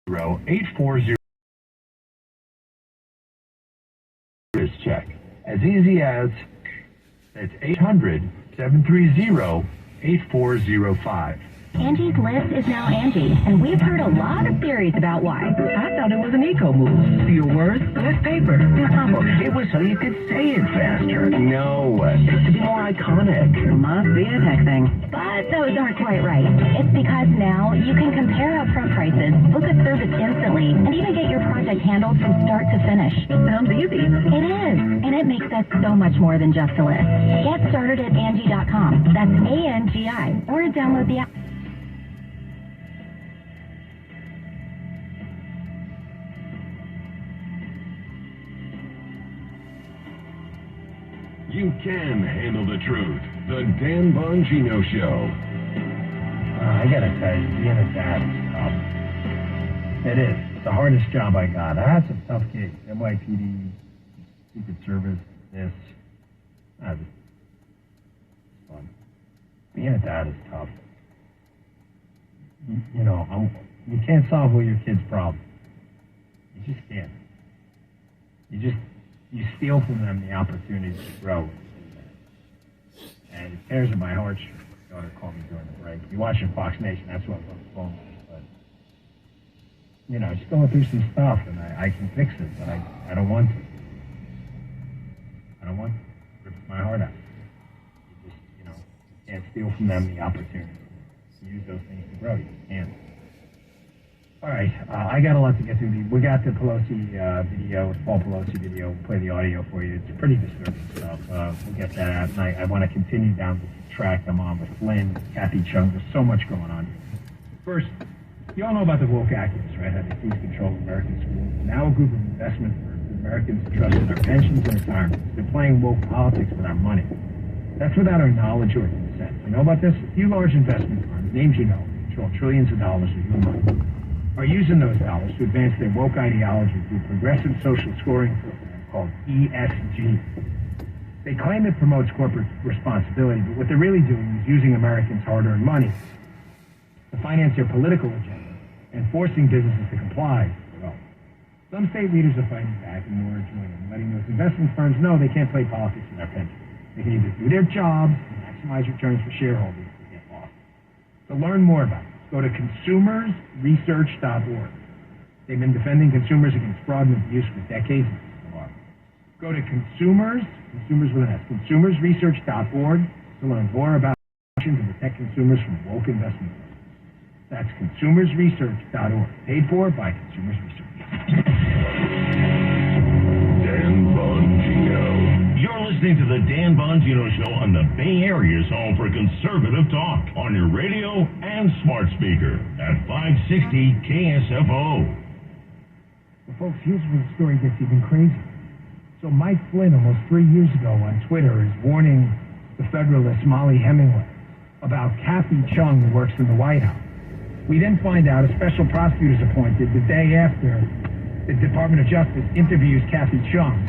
840 check. As easy as it's 800-730-8405. Angie's List is now Angie, and we've heard a lot of theories about why. I thought it was an eco move. Fewer words, less paper. No, it was so you could say it faster. No, it's to be more iconic. Must be a tech thing. But those aren't quite right. It's because now you can compare upfront prices, book a service instantly, and even get your project handled from start to finish. Sounds easy. It is, and it makes us so much more than just a list. Get started at Angie.com. That's ANGI, or download the app. You can handle the truth. The Dan Bongino Show. I gotta tell you, being a dad is tough. It is. It's the hardest job I got. I had some tough gigs. NYPD, Secret Service, this. It's fun. Being a dad is tough. You can't solve all your kids' problems. You just can't. You steal from them the opportunity to grow. And it tears at my heartstrings. My daughter called me during the break. You're watching Fox Nation, that's what I'm on the phone with. But, just going through some stuff, and I can fix it, but I don't want to. I don't want to. It rips my heart out. You can't steal from them the opportunity to use those things to grow. You just can't. All right, I got a lot to get through. We got the Pelosi video, Paul Pelosi video. We'll play the audio for you. It's pretty disturbing stuff. We'll get that out, and I want to continue down the track I'm on with Flynn, Kathy Chung. There's so much going on here. First, you all know about the woke activists, right? How they seize control of American schools. Now a group of investment firms, Americans entrusted our pensions and retirements. They're playing woke politics with our money. That's without our knowledge or consent. You know about this? A few large investment firms, names you know, control trillions of dollars of your money, are using those dollars to advance their woke ideology through a progressive social scoring program called ESG. They claim it promotes corporate responsibility, but what they're really doing is using Americans' hard-earned money to finance their political agenda and forcing businesses to comply with it all. Some state leaders are fighting back and more are joining, letting those investment firms know they can't play politics with our pensions. They can either do their jobs and maximize returns for shareholders or get lost. To learn more about it, go to consumersresearch.org. They've been defending consumers against fraud and abuse for decades. Go to consumers with an S, consumersresearch.org to learn more about action to protect consumers from woke investment firms. That's consumersresearch.org. Paid for by Consumers Research. Dan Bongino. You're listening to the Dan Bongino Show on the Bay Area's home for conservative talk on your radio and smart speaker at 560 KSFO. Well, folks, here's where the story gets even crazier. So Mike Flynn, almost 3 years ago on Twitter, is warning the Federalist Molly Hemingway about Kathy Chung, who works in the White House. We then find out a special prosecutor is appointed the day after the Department of Justice interviews Kathy Chung.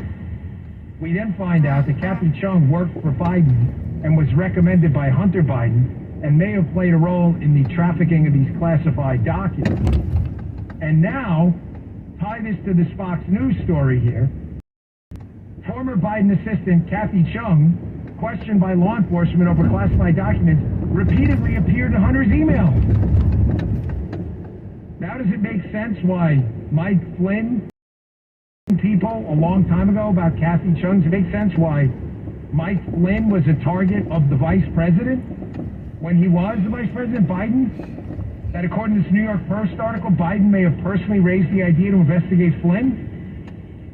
We then find out that Kathy Chung worked for Biden and was recommended by Hunter Biden and may have played a role in the trafficking of these classified documents. And now, tie this to this Fox News story here. Former Biden assistant Kathy Chung, questioned by law enforcement over classified documents, repeatedly appeared in Hunter's emails. Now does it make sense why Mike Flynn people a long time ago about Kathy Chung? Does it make sense why Mike Flynn was a target of the vice president when he was the vice president, Biden? That according to this New York Post article, Biden may have personally raised the idea to investigate Flynn?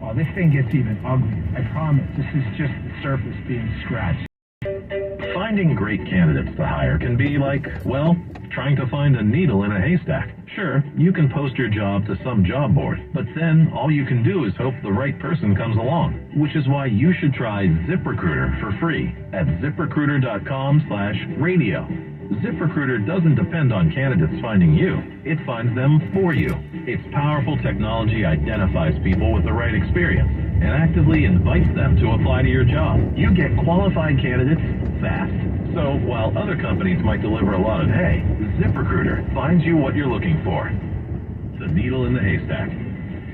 Oh, this thing gets even uglier. I promise. This is just the surface being scratched. Finding great candidates to hire can be like, well, trying to find a needle in a haystack. Sure, you can post your job to some job board, but then all you can do is hope the right person comes along, which is why you should try ZipRecruiter for free at ZipRecruiter.com/radio. ZipRecruiter doesn't depend on candidates finding you. It finds them for you. Its powerful technology identifies people with the right experience and actively invites them to apply to your job. You get qualified candidates fast. So while other companies might deliver a lot of hay, ZipRecruiter finds you what you're looking for. The needle in the haystack.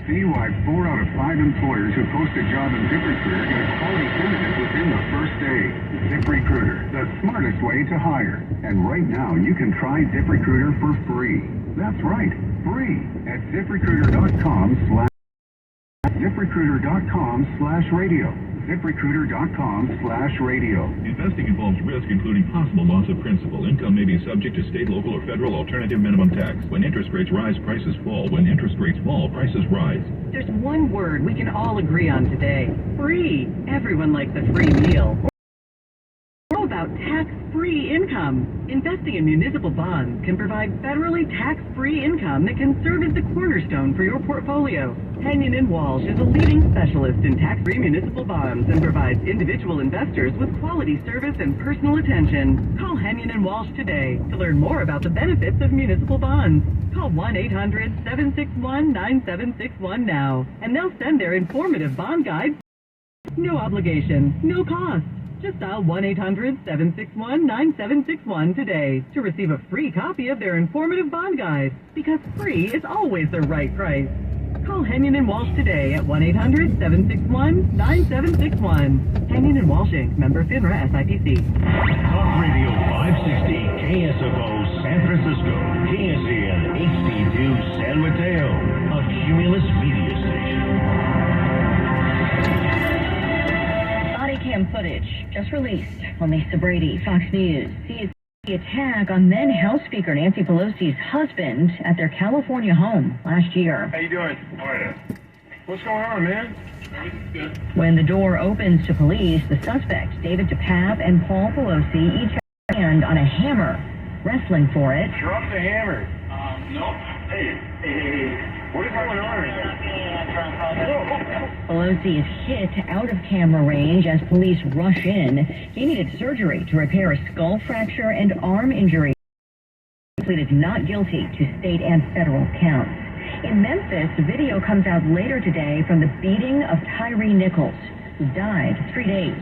See why 4 out of 5 employers who post a job in ZipRecruiter get a quality candidate within the first day. ZipRecruiter, the smartest way to hire. And right now, you can try ZipRecruiter for free. That's right, free at ZipRecruiter.com/radio. ZipRecruiter.com/radio. Investing involves risk, including possible loss of principal. Income may be subject to state, local, or federal alternative minimum tax. When interest rates rise, prices fall. When interest rates fall, prices rise. There's one word we can all agree on today. Free. Everyone likes a free meal. What about tax-free income? Investing in municipal bonds can provide federally tax-free income that can serve as the cornerstone for your portfolio. Henyon & Walsh is a leading specialist in tax-free municipal bonds and provides individual investors with quality service and personal attention. Call Henyon & Walsh today to learn more about the benefits of municipal bonds. Call 1-800-761-9761 now, and they'll send their informative bond guide. No obligation, no cost. Just dial 1-800-761-9761 today to receive a free copy of their informative bond guide, because free is always the right price. Call Henyon & Walsh today at 1-800-761-9761. Henyon & Walsh Inc., member FINRA SIPC. Talk Radio 560 KSFO San Francisco, KSAN HD2 San Mateo, a Cumulus media station. Body cam footage just released on Lisa Brady, Fox News, sees the attack on then House Speaker Nancy Pelosi's husband at their California home last year. How you doing? All right. What's going on, man? Everything's good. When the door opens to police, the suspects, David DePape and Paul Pelosi, each have a hand on a hammer, wrestling for it. Drop the hammer. No. Hey. What is going on? Pelosi is hit out of camera range as police rush in. He needed surgery to repair a skull fracture and arm injury. He pleaded not guilty to state and federal counts. In Memphis, video comes out later today from the beating of Tyree Nichols, who died 3 days.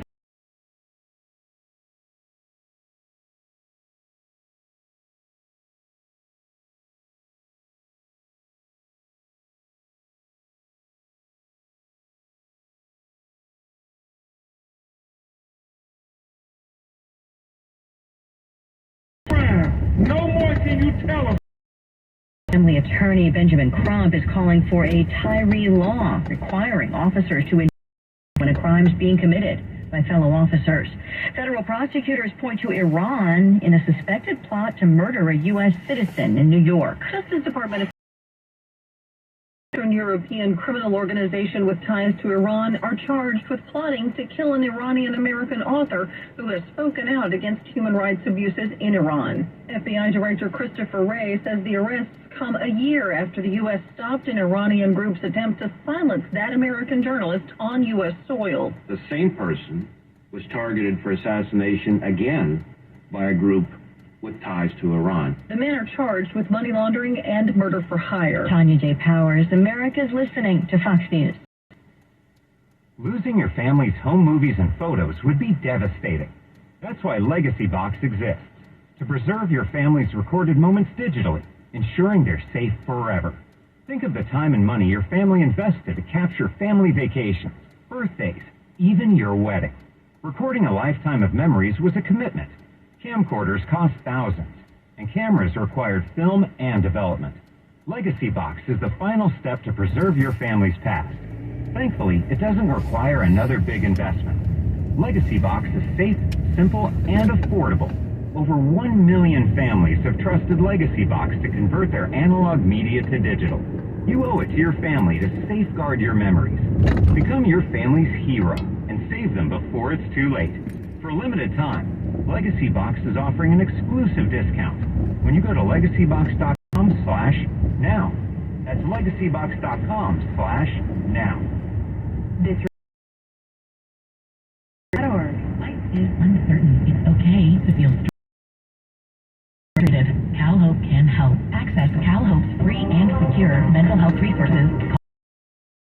No more can you tell us. Family attorney Benjamin Crump is calling for a Tyree law requiring officers to investigate when a crime is being committed by fellow officers. Federal prosecutors point to Iran in a suspected plot to murder a U.S. citizen in New York. Justice Department of Eastern European criminal organization with ties to Iran are charged with plotting to kill an Iranian-American author who has spoken out against human rights abuses in Iran. FBI Director Christopher Wray says the arrests come a year after the U.S. stopped an Iranian group's attempt to silence that American journalist on U.S. soil. The same person was targeted for assassination again by a group with ties to Iran. The men are charged with money laundering and murder for hire. Tanya J. Powers, America's listening to Fox News. Losing your family's home movies and photos would be devastating. That's why Legacy Box exists, to preserve your family's recorded moments digitally, ensuring they're safe forever. Think of the time and money your family invested to capture family vacations, birthdays, even your wedding. Recording a lifetime of memories was a commitment. Camcorders cost thousands, and cameras required film and development. Legacy Box is the final step to preserve your family's past. Thankfully, it doesn't require another big investment. Legacy Box is safe, simple, and affordable. Over 1 million families have trusted Legacy Box to convert their analog media to digital. You owe it to your family to safeguard your memories. Become your family's hero and save them before it's too late. For a limited time, Legacy Box is offering an exclusive discount when you go to legacybox.com/now. That's legacybox.com/now. This Life is uncertain. It's okay to feel frustrated. CalHope can help. Access CalHope's free and secure mental health resources.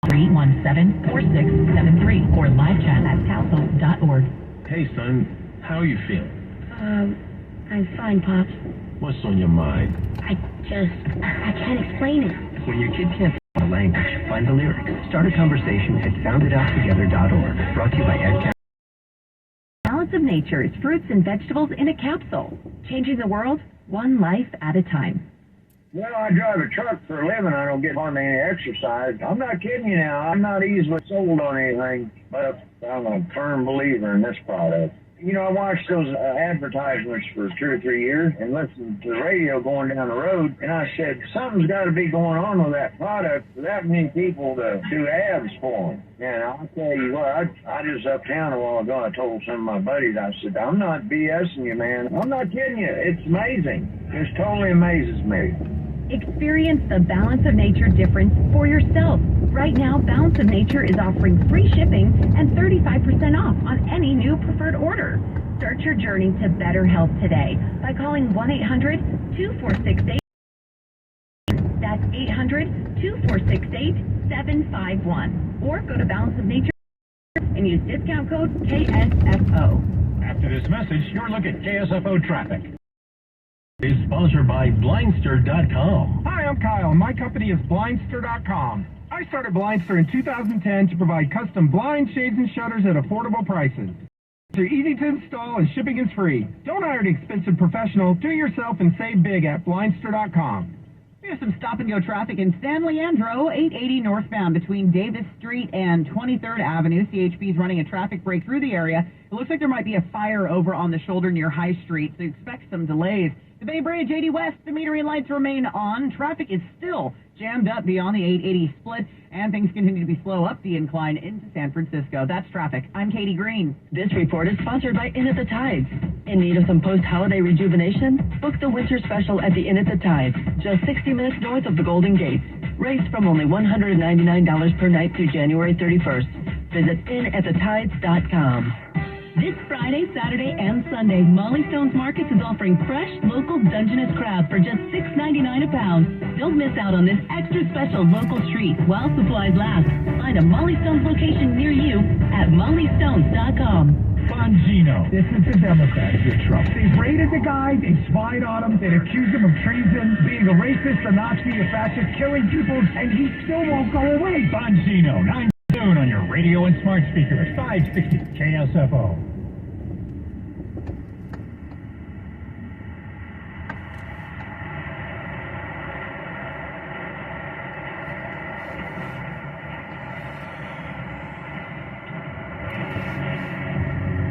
Call 317-4673 or live chat at calhope.org. Hey, son, how are you feeling? I'm fine, Pops. What's on your mind? I can't explain it. When your kid can't speak the language, find the lyrics. Start a conversation at soundidouttogether.org. Brought to you by EdCap. Balance of Nature is fruits and vegetables in a capsule. Changing the world, one life at a time. Well, I drive a truck for a living. I don't get hardly any exercise. I'm not kidding you now. I'm not easily sold on anything, but I'm a firm believer in this product. You know, I watched those advertisements for 2 or 3 years and listened to the radio going down the road, and I said, something's got to be going on with that product for that many people to do ads for them. And I'll tell you what, I just uptown a while ago, I told some of my buddies, I said, I'm not BSing you, man. I'm not kidding you. It's amazing. It totally amazes me. Experience the Balance of Nature difference for yourself. Right now, Balance of Nature is offering free shipping and 35% off on any new preferred order. Start your journey to better health today by calling 1-800-2468. That's 800-2468-751. Or go to Balance of Nature and use discount code KSFO. After this message, your look at KSFO traffic. Is sponsored by Blindster.com. Hi, I'm Kyle, and my company is Blindster.com. I started Blindster in 2010 to provide custom blinds, shades, and shutters at affordable prices. They're easy to install and shipping is free. Don't hire an expensive professional. Do it yourself and save big at Blindster.com. Here's some stop-and-go traffic in San Leandro, 880 northbound between Davis Street and 23rd Avenue. CHP is running a traffic break through the area. It looks like there might be a fire over on the shoulder near High Street, so expect some delays. The Bay Bridge, 80 West, the metering lights remain on. Traffic is still jammed up beyond the 880 split, and things continue to be slow up the incline into San Francisco. That's traffic. I'm Katie Green. This report is sponsored by Inn at the Tides. In need of some post-holiday rejuvenation? Book the winter special at the Inn at the Tides, just 60 minutes north of the Golden Gate. Rates from only $199 per night through January 31st. Visit inatthethides.com. This Friday, Saturday, and Sunday, Molly Stone's Markets is offering fresh, local Dungeness crab for just $6.99 a pound. Don't miss out on this extra special local treat while supplies last. Find a Molly Stone's location near you at mollystones.com. Bongino. This is the Democrats with Trump. They've raided the guy, they spied on him, they accused him of treason, being a racist, a Nazi, a fascist, killing people, and he still won't go away. Bongino, 9 noon on your radio and smart speaker at 560 KSFO.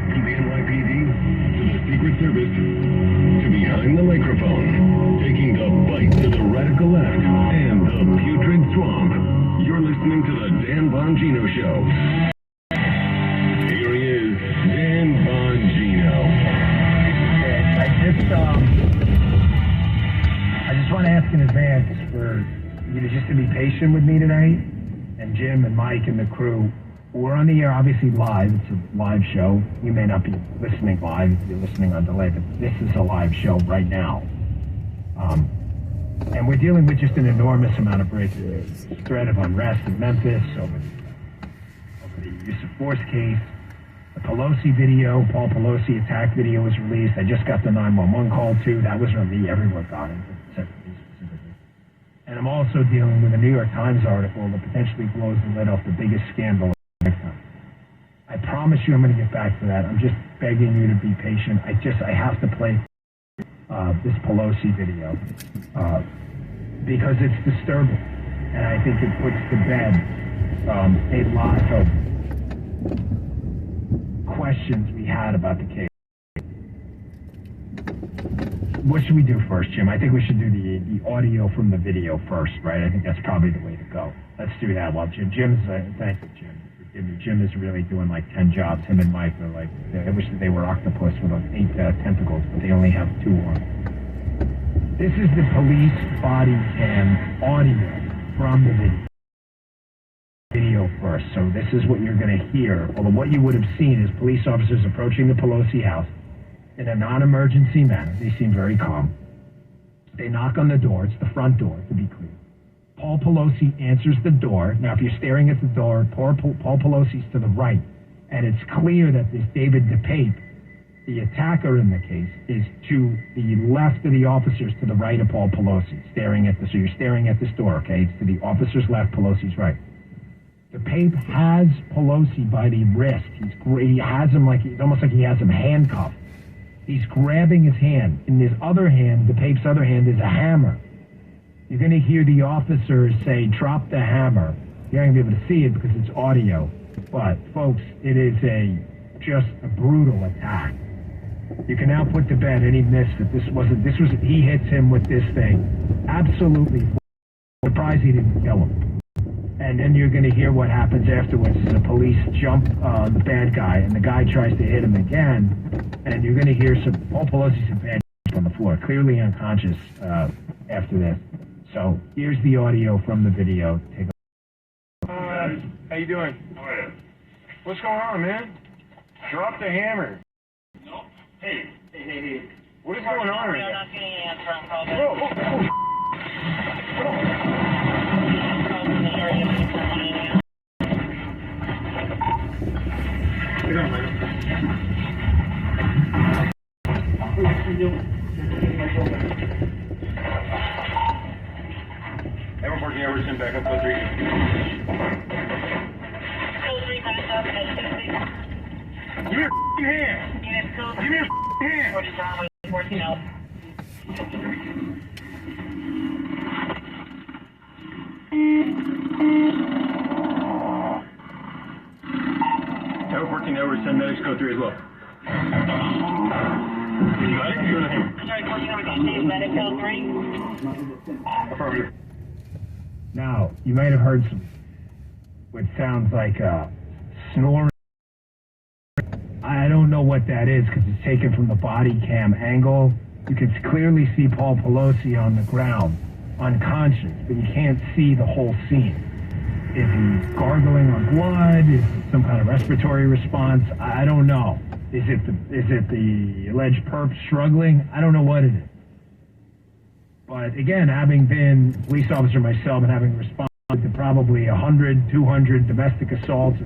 From the NYPD to the Secret Service to behind the microphone, taking the bite to the radical left and the putrid swamp. You're listening to the Dan Bongino Show. Here he is, Dan Bongino. I just want to ask in advance for you to just to be patient with me tonight, and Jim and Mike and the crew. We're on the air, obviously live. It's a live show. You may not be listening live if you're listening on delay, but this is a live show right now. And we're dealing with just an enormous amount of breaking news. Threat of unrest in Memphis over the use of force case. The Pelosi video, Paul Pelosi attack video was released. I just got the 911 call too. That was from me. Everyone got it, except for me specifically. And I'm also dealing with a New York Times article that potentially blows the lid off the biggest scandal. I promise you I'm going to get back to that. I'm just begging you to be patient. I have to play this Pelosi video because it's disturbing. And I think it puts to bed a lot of questions we had about the case. What should we do first, Jim? I think we should do the audio from the video first, right? I think that's probably the way to go. Let's do that while Jim's, thank you, Jim. Jim is really doing like 10 jobs. Him and Mike are like, I wish that they were octopus with 8 tentacles, but they only have 2 arms. This is the police body cam audio from the video first. So this is what you're going to hear. Although what you would have seen is police officers approaching the Pelosi house in a non-emergency manner. They seem very calm. They knock on the door. It's the front door, to be clear. Paul Pelosi answers the door. Now, if you're staring at the door, Paul Pelosi's to the right, and it's clear that this David DePape The attacker in the case is to the left of the officers, to the right of Paul Pelosi, so you're staring at this door, okay? It's to the officer's left, Pelosi's right. DePape has Pelosi by the wrist. He has him it's almost like he has him handcuffed. He's grabbing his hand. In his other hand, DePape's other hand, is a hammer. You're going to hear the officers say, drop the hammer. You're not going to be able to see it because it's audio. But, folks, it is just a brutal attack. You can now put to bed any myths that he hits him with this thing. Absolutely surprised he didn't kill him. And then you're going to hear what happens afterwards. The police jump on the bad guy, and the guy tries to hit him again. And you're going to hear Paul Pelosi's in bad on the floor, clearly unconscious after this. So here's the audio from the video. Take a how you doing? What's going on, man? Drop the hammer. No. Hey. What is going on? I'm not getting an answer. I'm calling. Whoa. Sit down, man. Ever 14 hours, send back up, code 3. Code 3 back up at 60. Give me your hand. Unit code 3. Give me your hand. 14 out. Ever 14 hours, send medics code 3 as well. You got it? Sorry, 14 hours, send medic code 3. Affirmative. Now, you might have heard what sounds like snoring. I don't know what that is because it's taken from the body cam angle. You can clearly see Paul Pelosi on the ground, unconscious, but you can't see the whole scene. Is he gargling on blood? Is it some kind of respiratory response? I don't know. Is it the alleged perp struggling? I don't know what it is. But again, having been a police officer myself and having responded to probably 100, 200 domestic assaults,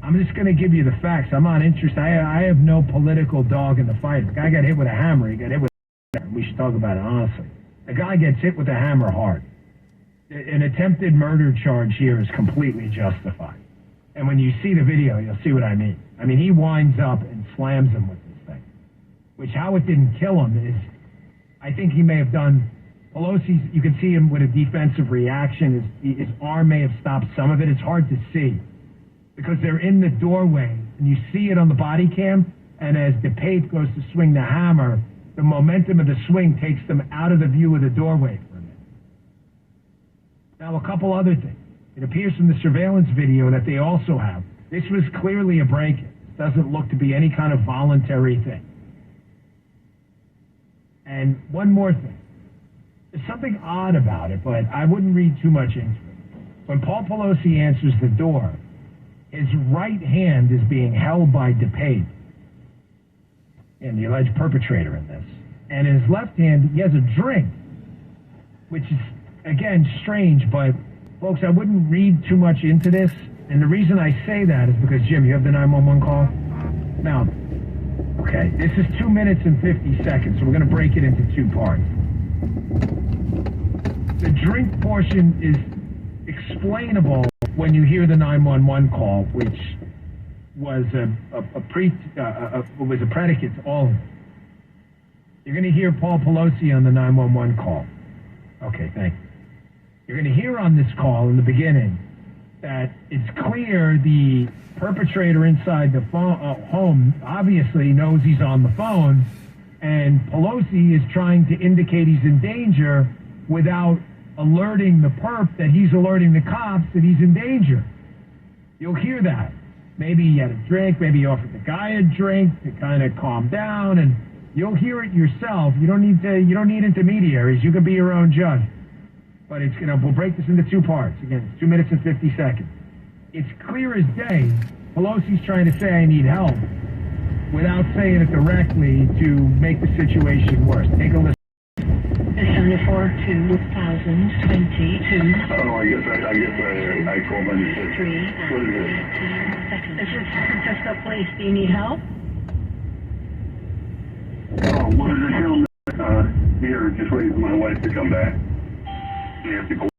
I'm just going to give you the facts. I'm not interested. I have no political dog in the fight. The guy got hit with a hammer. He got hit with a hammer. We should talk about it honestly. The guy gets hit with a hammer hard. An attempted murder charge here is completely justified. And when you see the video, you'll see what I mean. I mean, he winds up and slams him with this thing. Which, how it didn't kill him is, I think he may have done, Pelosi's, you can see him with a defensive reaction. His arm may have stopped some of it. It's hard to see. Because they're in the doorway, and you see it on the body cam, and as DePape goes to swing the hammer, the momentum of the swing takes them out of the view of the doorway for a minute. Now, a couple other things. It appears from the surveillance video that they also have. This was clearly a break-in. It doesn't look to be any kind of voluntary thing. And one more thing. There's something odd about it, but I wouldn't read too much into it. When Paul Pelosi answers the door, his right hand is being held by DePape, and the alleged perpetrator in this. And in his left hand, he has a drink, which is, again, strange, but, folks, I wouldn't read too much into this. And the reason I say that is because, Jim, you have the 911 call? Now, okay, this is 2 minutes and 50 seconds, so we're going to break it into two parts. The drink portion is explainable when you hear the 911 call, which was a predicate to all of it. You're going to hear Paul Pelosi on the 911 call. Okay, thank you. You're going to hear on this call in the beginning that it's clear the perpetrator inside the home obviously knows he's on the phone, and Pelosi is trying to indicate he's in danger without alerting the perp that he's alerting the cops that he's in danger. You'll hear that. Maybe he had a drink, maybe he offered the guy a drink to kind of calm down, and you'll hear it yourself. You don't need intermediaries. You can be your own judge. But we'll break this into two parts. Again, it's 2 minutes and 50 seconds. It's clear as day, Pelosi's trying to say I need help without saying it directly to make the situation worse. Take a listen. 74 2022. Oh, I guess I called on you. What is it? This is Francisco Police, do you need help? Oh, what is the gentleman here just waiting for my wife to come back? We have to go